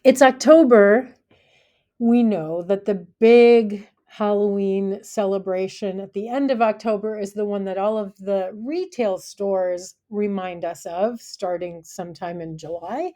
It's October. We know that the big Halloween celebration at the end of October is the one that all of the retail stores remind us of, starting sometime in July.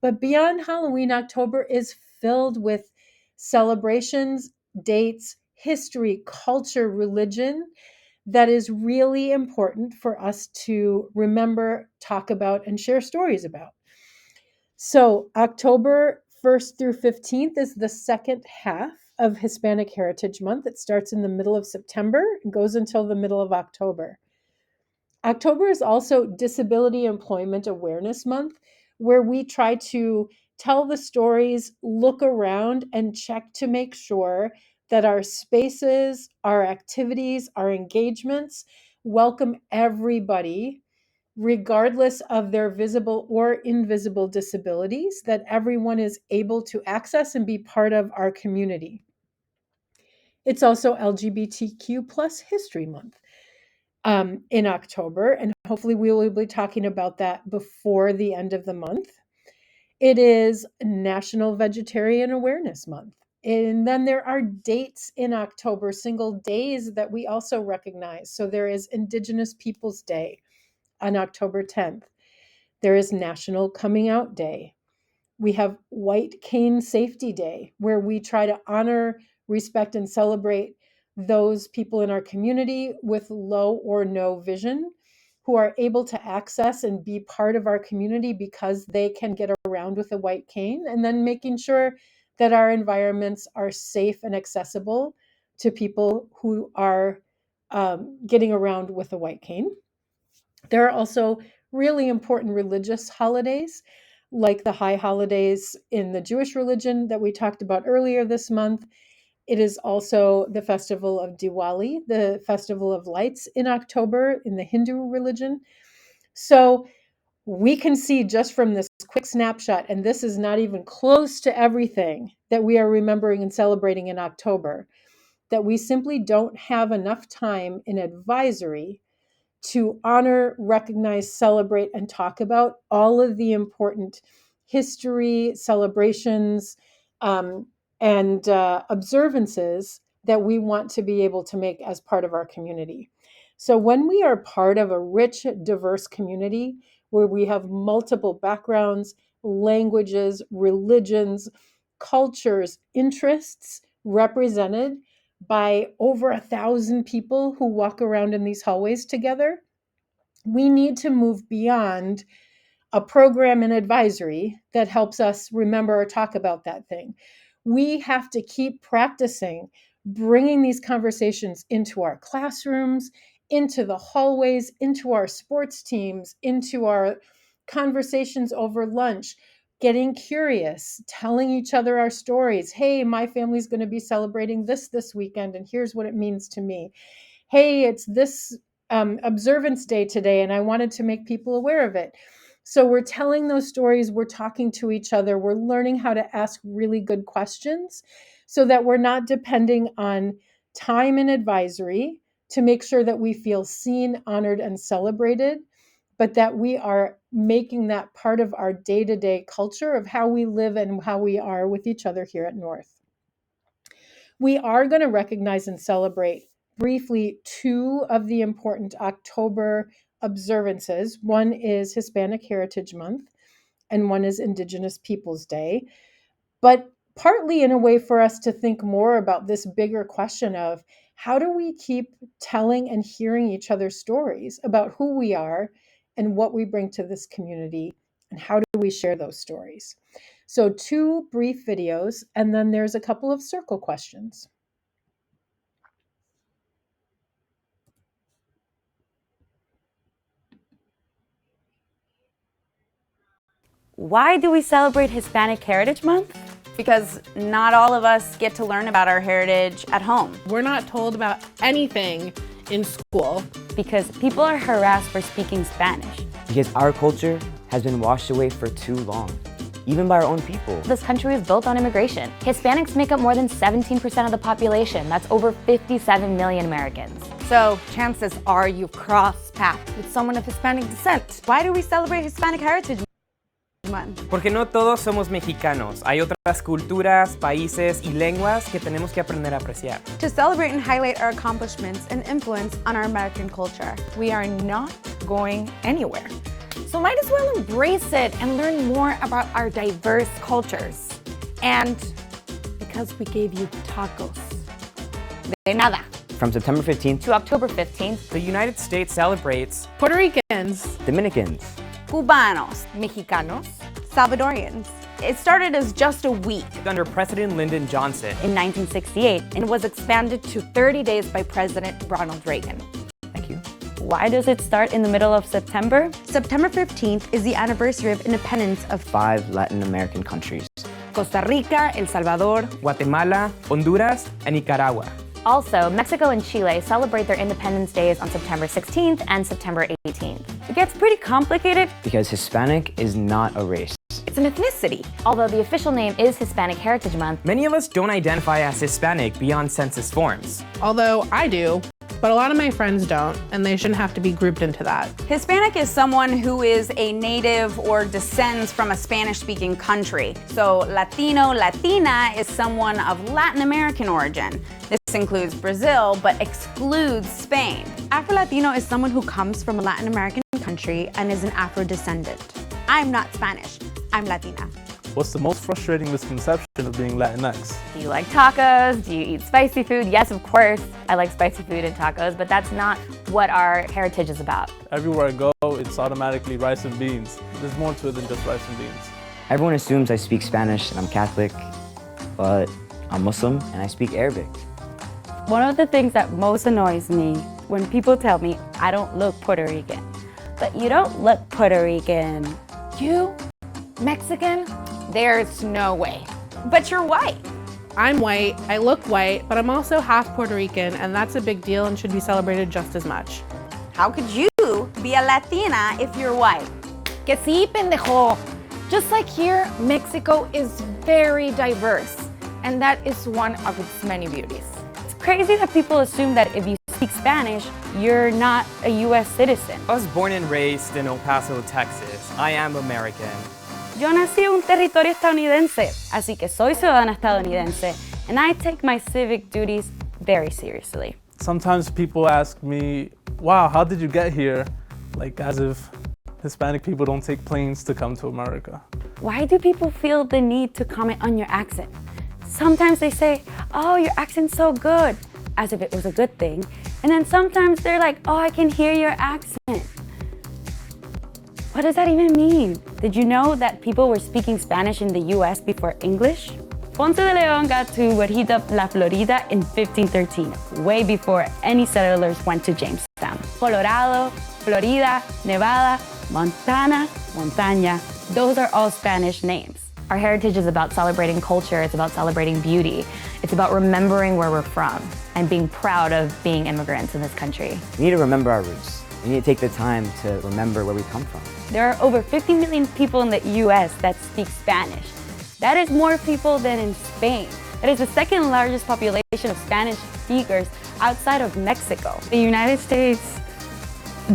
But beyond Halloween, October is filled with celebrations, dates, history, culture, religion that is really important for us to remember, talk about, and share stories about. So, October 1st through 15th is the second half of Hispanic Heritage Month. It starts in the middle of September and goes until the middle of October. October is also Disability Employment Awareness Month, where we try to tell the stories, look around, and check to make sure that our spaces, our activities, our engagements welcome everybody, regardless of their visible or invisible disabilities, that everyone is able to access and be part of our community. It's also LGBTQ plus History Month in October, and hopefully we will be talking about that before the end of the month. It is National Vegetarian Awareness Month. And then there are dates in October, single days that we also recognize. So there is Indigenous Peoples Day on October 10th. There is National Coming Out Day. We have White Cane Safety Day, where we try to honor, respect, and celebrate those people in our community with low or no vision who are able to access and be part of our community because they can get around with a white cane, and then making sure that our environments are safe and accessible to people who are getting around with a white cane. There are also really important religious holidays, like the high holidays in the Jewish religion that we talked about earlier this month. It is also the festival of Diwali, the festival of lights in October in the Hindu religion. So we can see just from this quick snapshot, and this is not even close to everything that we are remembering and celebrating in October, that we simply don't have enough time in advisory to honor, recognize, celebrate, and talk about all of the important history, celebrations, and observances that we want to be able to make as part of our community. So when we are part of a rich, diverse community where we have multiple backgrounds, languages, religions, cultures, interests represented by over 1,000 people who walk around in these hallways together, we need to move beyond a program and advisory that helps us remember or talk about that thing. We have to keep practicing bringing these conversations into our classrooms, into the hallways, into our sports teams, into our conversations over lunch, getting curious, telling each other our stories. Hey, my family's going to be celebrating this weekend, and here's what it means to me. Hey, it's this observance day today, and I wanted to make people aware of it. So we're telling those stories, we're talking to each other, we're learning how to ask really good questions so that we're not depending on time and advisory to make sure that we feel seen, honored, and celebrated, but that we are making that part of our day-to-day culture of how we live and how we are with each other here at North. We are going to recognize and celebrate briefly two of the important October observances. One is Hispanic Heritage Month, and one is Indigenous Peoples Day. But partly in a way for us to think more about this bigger question of how do we keep telling and hearing each other's stories about who we are and what we bring to this community, and how do we share those stories? So two brief videos, and then there's a couple of circle questions. Why do we celebrate Hispanic Heritage Month? Because not all of us get to learn about our heritage at home. We're not told about anything in school. Because people are harassed for speaking Spanish. Because our culture has been washed away for too long, even by our own people. This country is built on immigration. Hispanics make up more than 17% of the population. That's over 57 million Americans. So chances are you've crossed paths with someone of Hispanic descent. Why do we celebrate Hispanic Heritage Month? Porque no todos somos mexicanos. Hay otras culturas, países y lenguas que tenemos que aprender a apreciar. To celebrate and highlight our accomplishments and influence on our American culture. We are not going anywhere. So might as well embrace it and learn more about our diverse cultures. And because we gave you tacos. De nada. From September 15th To October 15th, the United States celebrates Puerto Ricans, Dominicans, Cubanos, Mexicanos. Salvadorians. It started as just a week under President Lyndon Johnson. in 1968. And was expanded to 30 days by President Ronald Reagan. Thank you. Why does it start in the middle of September? September 15th is the anniversary of independence of 5 Latin American countries: Costa Rica, El Salvador. Guatemala, Honduras, and Nicaragua. Also, Mexico and Chile celebrate their Independence Days on September 16th and September 18th. It gets pretty complicated, Because Hispanic is not a race. It's an ethnicity. although the official name is Hispanic Heritage Month. Many of us don't identify as Hispanic beyond census forms. although I do, but a lot of my friends don't, and they shouldn't have to be grouped into that. Hispanic is someone who is a native or descends from a Spanish-speaking country. So Latino, Latina is someone of Latin American origin. This includes Brazil, but excludes Spain. Afro-Latino is someone who comes from a Latin American country and is an Afro-descendant. I'm not Spanish, I'm Latina. What's the most frustrating misconception of being Latinx? Do you like tacos? Do you eat spicy food? Yes, of course, I like spicy food and tacos, but that's not what our heritage is about. Everywhere I go, it's automatically rice and beans. There's more to it than just rice and beans. Everyone assumes I speak Spanish and I'm Catholic, but I'm Muslim and I speak Arabic. One of the things that most annoys me when people tell me I don't look Puerto Rican. But you don't look Puerto Rican. You, Mexican? There's no way. But you're white. I'm white, I look white, but I'm also half Puerto Rican, and that's a big deal and should be celebrated just as much. How could you be a Latina if you're white? Que sí, pendejo. Just like here, Mexico is very diverse, and that is one of its many beauties. It's crazy that people assume that if you speak Spanish, you're not a US citizen. I was born and raised in El Paso, Texas. I am American. Yo nací en un territorio estadounidense, así que soy ciudadana estadounidense, and I take my civic duties very seriously. Sometimes people ask me, wow, how did you get here? Like as if Hispanic people don't take planes to come to America. Why do people feel the need to comment on your accent? Sometimes they say, oh, your accent's so good, as if it was a good thing. And then sometimes they're like, oh, I can hear your accent. What does that even mean? Did you know that people were speaking Spanish in the US before English? Ponce de Leon got to where he dubbed La Florida in 1513, way before any settlers went to Jamestown. Colorado, Florida, Nevada, Montana, Montaña, those are all Spanish names. Our heritage is about celebrating culture, it's about celebrating beauty, it's about remembering where we're from and being proud of being immigrants in this country. We need to remember our roots. We need to take the time to remember where we come from. There are over 50 million people in the US that speak Spanish. That is more people than in Spain. That is the second largest population of Spanish speakers outside of Mexico. The United States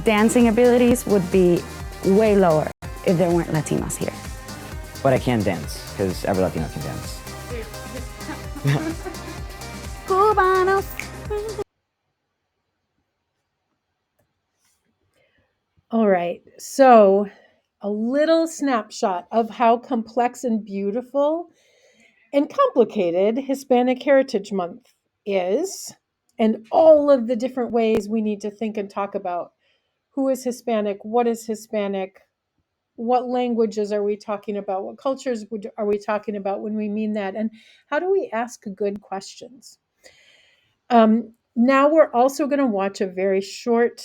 dancing abilities would be way lower if there weren't Latinos here. But I can dance, because every Latino can dance. Cubanos. All right, so a little snapshot of how complex and beautiful and complicated Hispanic Heritage Month is, and all of the different ways we need to think and talk about who is Hispanic, what is Hispanic, what languages are we talking about, what cultures are we talking about when we mean that, and how do we ask good questions. Now we're also going to watch a very short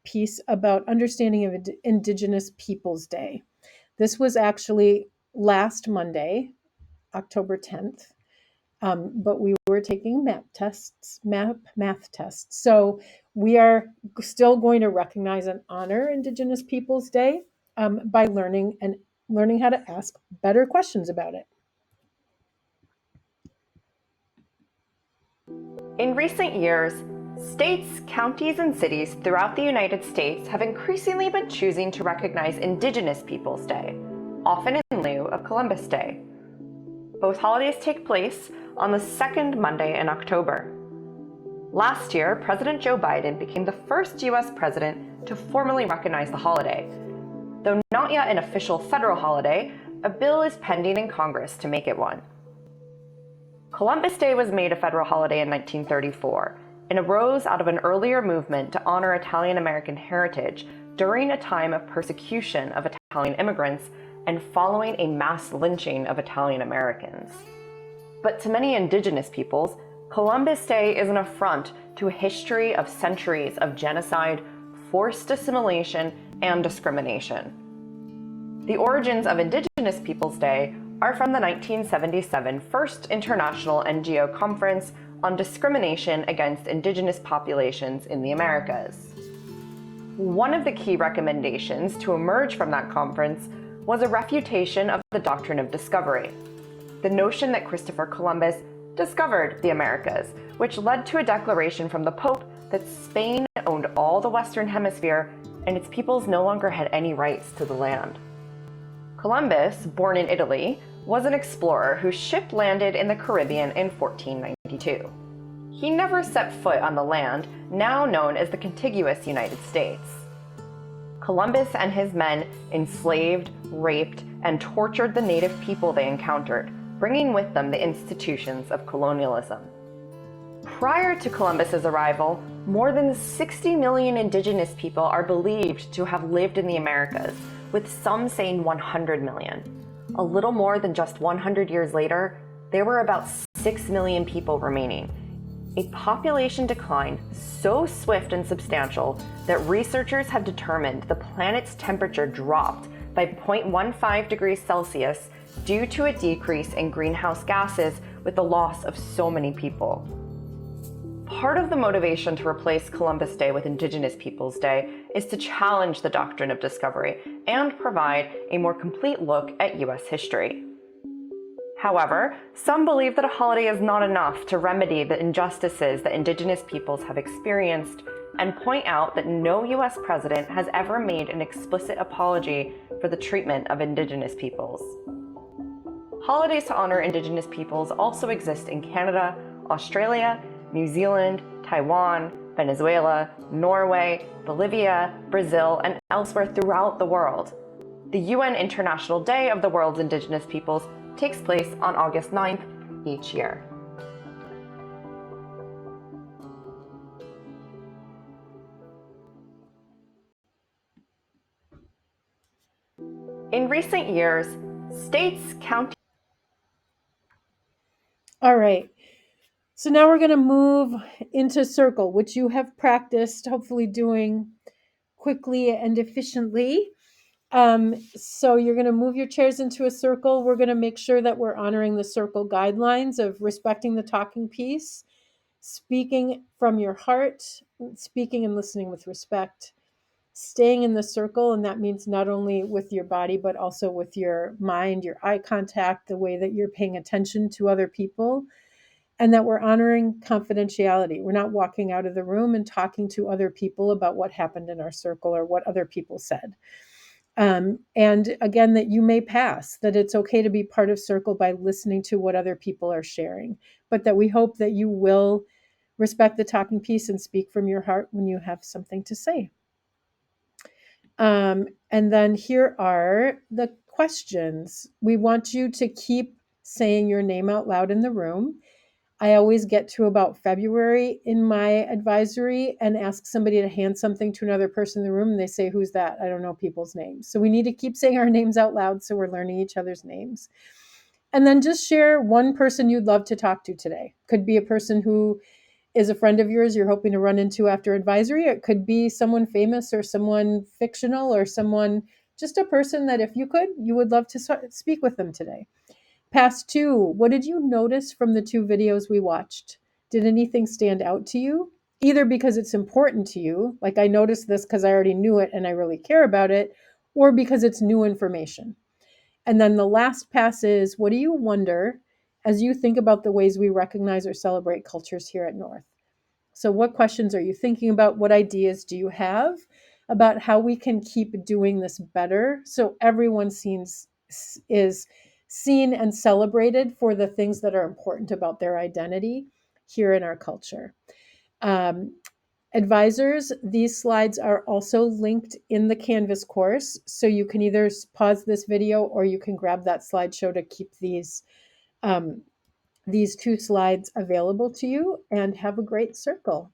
piece about understanding of Indigenous Peoples Day. This was actually last Monday, October 10th, but we were taking math tests. So we are still going to recognize and honor Indigenous Peoples Day by learning how to ask better questions about it. In recent years, states, counties, and cities throughout the United States have increasingly been choosing to recognize Indigenous Peoples Day, often in lieu of Columbus Day. Both holidays take place on the second Monday in October. Last year, President Joe Biden became the first U.S. president to formally recognize the holiday. Though not yet an official federal holiday, a bill is pending in Congress to make it one. Columbus Day was made a federal holiday in 1934 and arose out of an earlier movement to honor Italian-American heritage during a time of persecution of Italian immigrants and following a mass lynching of Italian Americans. But to many Indigenous peoples, Columbus Day is an affront to a history of centuries of genocide, forced assimilation, and discrimination. The origins of Indigenous Peoples Day are from the 1977 First International NGO Conference on Discrimination Against Indigenous Populations in the Americas. One of the key recommendations to emerge from that conference was a refutation of the doctrine of discovery, the notion that Christopher Columbus discovered the Americas, which led to a declaration from the Pope that Spain owned all the Western Hemisphere and its peoples no longer had any rights to the land. Columbus, born in Italy, was an explorer whose ship landed in the Caribbean in 1492. He never set foot on the land, now known as the contiguous United States. Columbus and his men enslaved, raped, and tortured the native people they encountered, bringing with them the institutions of colonialism. Prior to Columbus's arrival, more than 60 million Indigenous people are believed to have lived in the Americas, with some saying 100 million. A little more than just 100 years later, there were about 6 million people remaining. A population decline so swift and substantial that researchers have determined the planet's temperature dropped by 0.15 degrees Celsius due to a decrease in greenhouse gases with the loss of so many people. Part of the motivation to replace Columbus Day with Indigenous Peoples Day is to challenge the doctrine of discovery and provide a more complete look at U.S. history. However, some believe that a holiday is not enough to remedy the injustices that Indigenous peoples have experienced and point out that no U.S. president has ever made an explicit apology for the treatment of Indigenous peoples. Holidays to honor Indigenous peoples also exist in Canada, Australia, New Zealand, Taiwan, Venezuela, Norway, Bolivia, Brazil, and elsewhere throughout the world. The UN International Day of the World's Indigenous Peoples takes place on August 9th each year. In recent years, states, counties, All right. So now we're going to move into circle, which you have practiced, hopefully doing quickly and efficiently. So you're going to move your chairs into a circle. We're going to make sure that we're honoring the circle guidelines of respecting the talking piece, speaking from your heart, speaking and listening with respect, staying in the circle. And that means not only with your body, but also with your mind, your eye contact, the way that you're paying attention to other people, and that we're honoring confidentiality. We're not walking out of the room and talking to other people about what happened in our circle or what other people said. And again, that you may pass, that it's okay to be part of circle by listening to what other people are sharing, but that we hope that you will respect the talking piece and speak from your heart when you have something to say. And then here are the questions. We want you to keep saying your name out loud in the room. I always get to about February in my advisory and ask somebody to hand something to another person in the room, and they say, "Who's that?" I don't know people's names. So we need to keep saying our names out loud so we're learning each other's names. And then just share one person you'd love to talk to today. Could be a person who is a friend of yours you're hoping to run into after advisory. It could be someone famous or someone fictional or someone, just a person that if you could, you would love to speak with them today. Past two, what did you notice from the two videos we watched? Did anything stand out to you? Either because it's important to you, like I noticed this because I already knew it and I really care about it, or because it's new information. And then the last pass is, what do you wonder as you think about the ways we recognize or celebrate cultures here at North? So what questions are you thinking about? What ideas do you have about how we can keep doing this better so everyone is seen and celebrated for the things that are important about their identity here in our culture. Advisors, these slides are also linked in the Canvas course, so you can either pause this video or you can grab that slideshow to keep these 2 slides available to you, and have a great circle.